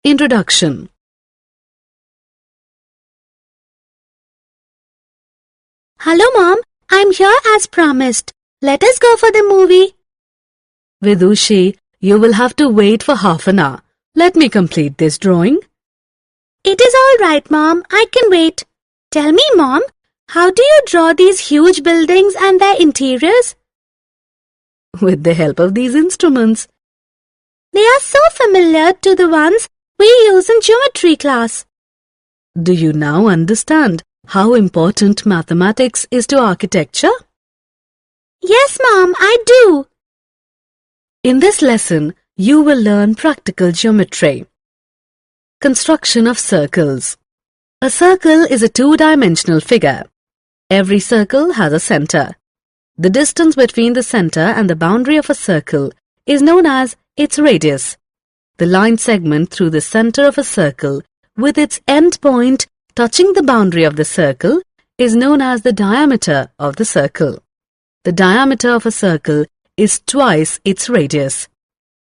Introduction. Hello, Mom. I'm here as promised. Let us go for the movie. Vidushi, you will have to wait for half an hour. Let me complete this drawing. It is all right, Mom. I can wait. Tell me, Mom, how do you draw these huge buildings and their interiors? With the help of these instruments. They are so familiar to the ones we use in geometry class. Do you now understand how important mathematics is to architecture? Yes, Mom, I do. In this lesson, you will learn practical geometry. Construction of circles. A circle is a two-dimensional figure. Every circle has a center. The distance between the center and the boundary of a circle is known as its radius. The line segment through the center of a circle with its end point touching the boundary of the circle is known as the diameter of the circle. The diameter of a circle is twice its radius.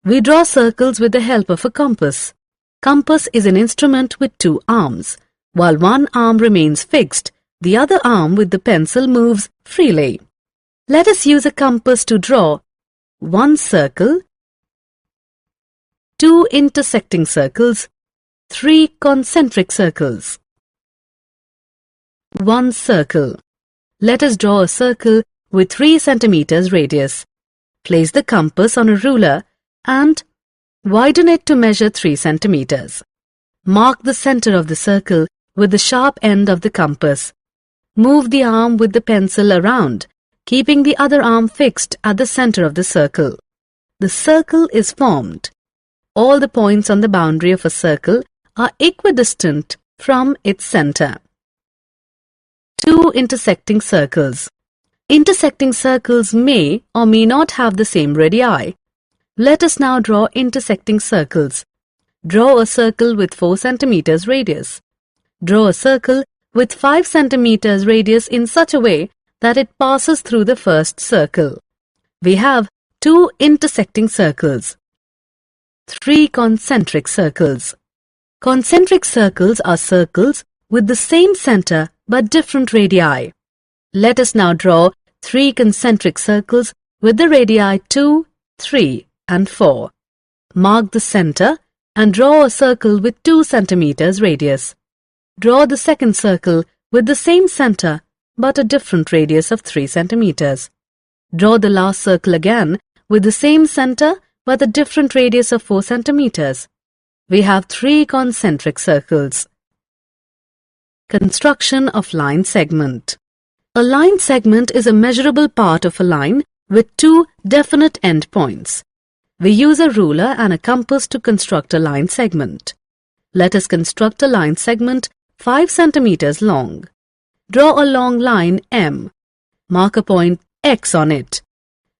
We draw circles with the help of a compass. Compass is an instrument with two arms. While one arm remains fixed, the other arm with the pencil moves freely. Let us use a compass to draw one circle, two intersecting circles, three concentric circles. One circle. Let us draw a circle with 3 centimeters radius. Place the compass on a ruler and widen it to measure 3 centimeters. Mark the center of the circle with the sharp end of the compass. Move the arm with the pencil around, keeping the other arm fixed at the center of the circle. The circle is formed. All the points on the boundary of a circle are equidistant from its center. Two intersecting circles. Intersecting circles may or may not have the same radii. Let us now draw intersecting circles. Draw a circle with 4 centimeters radius. Draw a circle with 5 centimeters radius in such a way that it passes through the first circle. We have 2 intersecting circles. 3 concentric circles. Concentric circles are circles with the same center but different radii. Let us now draw 3 concentric circles with the radii 2, 3 and 4. Mark the center and draw a circle with 2 centimeters radius. Draw the second circle with the same center but a different radius of 3 centimeters. Draw the last circle again with the same center but a different radius of 4 centimeters. We have 3 concentric circles. Construction of line segment. A line segment is a measurable part of a line with 2 definite endpoints. We use a ruler and a compass to construct a line segment. Let us construct a line segment 5 centimeters long. Draw a long line M. Mark a point X on it.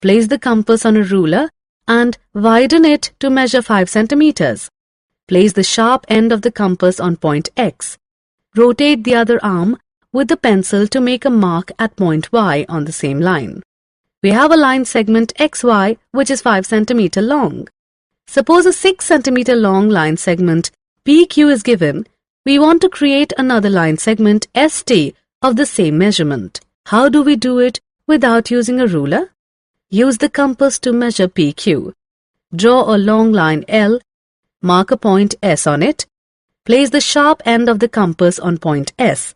Place the compass on a ruler and widen it to measure 5 centimeters. Place the sharp end of the compass on point X. Rotate the other arm with the pencil to make a mark at point Y on the same line. We have a line segment XY which is 5 centimeter long. Suppose a 6 centimeter long line segment PQ is given. We want to create another line segment ST of the same measurement. How do we do it without using a ruler? Use the compass to measure PQ. Draw a long line L. Mark a point S on it. Place the sharp end of the compass on point S.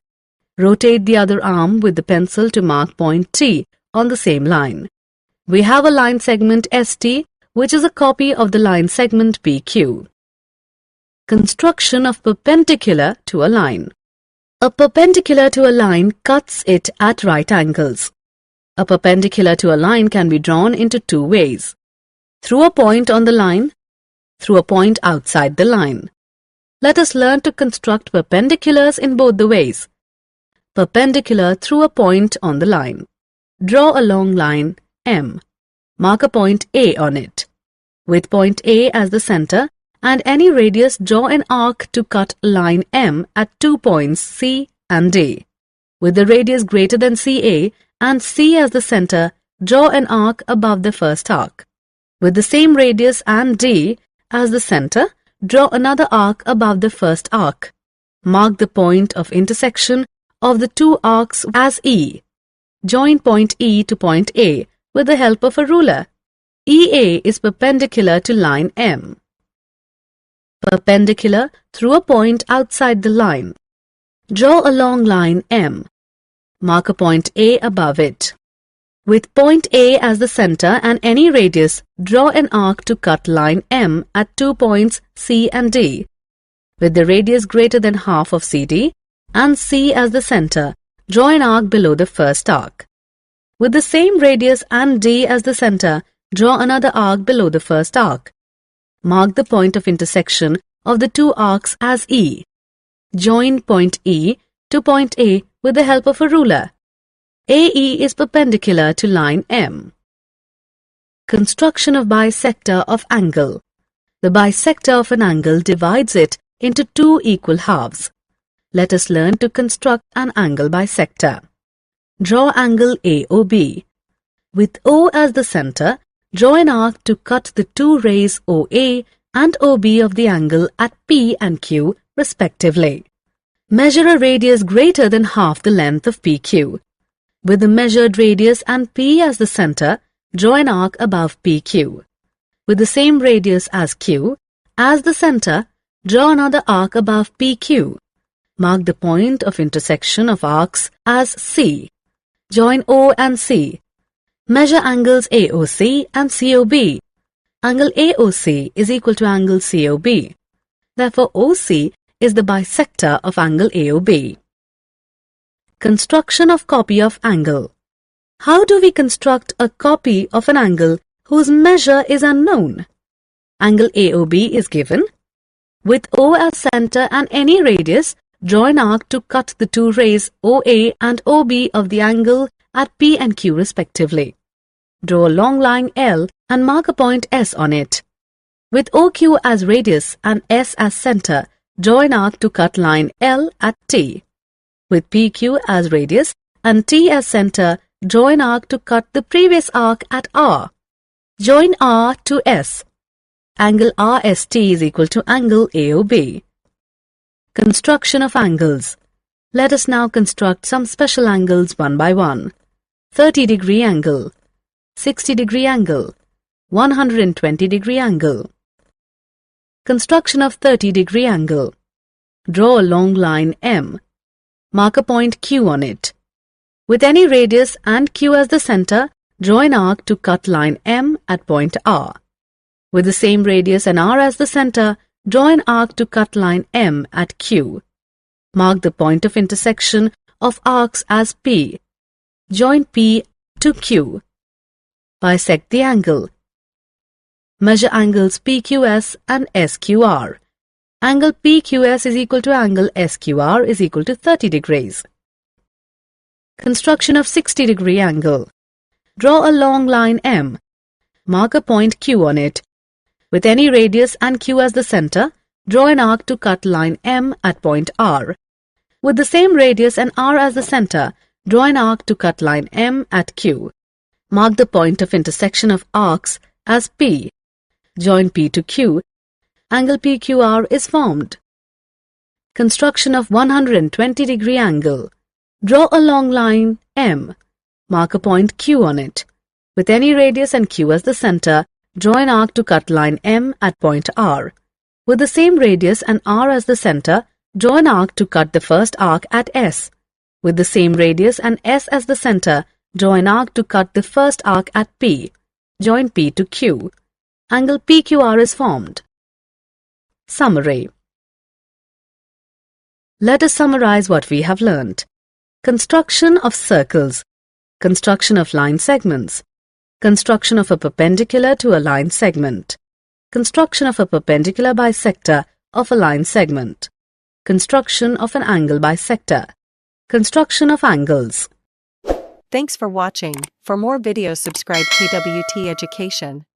Rotate the other arm with the pencil to mark point T on the same line. We have a line segment ST which is a copy of the line segment PQ. Construction of perpendicular to a line. A perpendicular to a line cuts it at right angles. A perpendicular to a line can be drawn into 2 ways. Through a point on the line, through a point outside the line. Let us learn to construct perpendiculars in both the ways. Perpendicular through a point on the line. Draw a long line M. Mark a point A on it. With point A as the center and any radius, draw an arc to cut line M at 2 points C and D. With the radius greater than CA and C as the center, draw an arc above the first arc. With the same radius and D as the center, draw another arc above the first arc. Mark the point of intersection of the two arcs as E. Join point E to point A with the help of a ruler. EA is perpendicular to line M. Perpendicular through a point outside the line. Draw a long line M. Mark a point A above it. With point A as the center and any radius, draw an arc to cut line M at 2 points C and D. With the radius greater than half of CD and C as the center, draw an arc below the first arc. With the same radius and D as the center, draw another arc below the first arc. Mark the point of intersection of the two arcs as E. Join point E to point A with the help of a ruler. AE is perpendicular to line M. Construction of bisector of angle. The bisector of an angle divides it into two equal halves. Let us learn to construct an angle bisector. Draw angle AOB. With O as the center, draw an arc to cut the two rays OA and OB of the angle at P and Q respectively. Measure a radius greater than half the length of PQ. With the measured radius and P as the center, draw an arc above PQ. With the same radius as Q, as the center, draw another arc above PQ. Mark the point of intersection of arcs as C. Join O and C. Measure angles AOC and COB. Angle AOC is equal to angle COB. Therefore, OC is the bisector of angle AOB. Construction of copy of angle. How do we construct a copy of an angle whose measure is unknown? Angle AOB is given. With O as center and any radius, draw an arc to cut the two rays OA and OB of the angle at P and Q respectively. Draw a long line L and mark a point S on it. With OQ as radius and S as center, draw an arc to cut line L at T. With PQ as radius and T as center, draw an arc to cut the previous arc at R. Join R to S. Angle RST is equal to angle AOB. Construction of angles. Let us now construct some special angles one by one. 30-degree angle, 60-degree angle, 120-degree angle. Construction of 30-degree angle. Draw a long line M. Mark a point Q on it. With any radius and Q as the center, draw an arc to cut line M at point R. With the same radius and R as the center, draw an arc to cut line M at Q. Mark the point of intersection of arcs as P. Join P to Q. Bisect the angle. Measure angles PQS and SQR. Angle PQS is equal to angle SQR is equal to 30 degrees. Construction of 60-degree angle. Draw a long line M. Mark a point Q on it. With any radius and Q as the center, draw an arc to cut line M at point R. With the same radius and R as the center, draw an arc to cut line M at Q. Mark the point of intersection of arcs as P. Join P to Q. Angle PQR is formed. Construction of 120-degree angle. Draw a long line M. Mark a point Q on it. With any radius and Q as the center, draw an arc to cut line M at point R. With the same radius and R as the center, draw an arc to cut the first arc at S. With the same radius and S as the center, draw an arc to cut the first arc at P. Join P to Q. Angle PQR is formed. Summary. Let us summarize what we have learnt. Construction of circles. Construction of line segments. Construction of a perpendicular to a line segment. Construction of a perpendicular bisector of a line segment. Construction of an angle bisector. Construction of angles. Thanks for watching. For more videos subscribe KWT Education.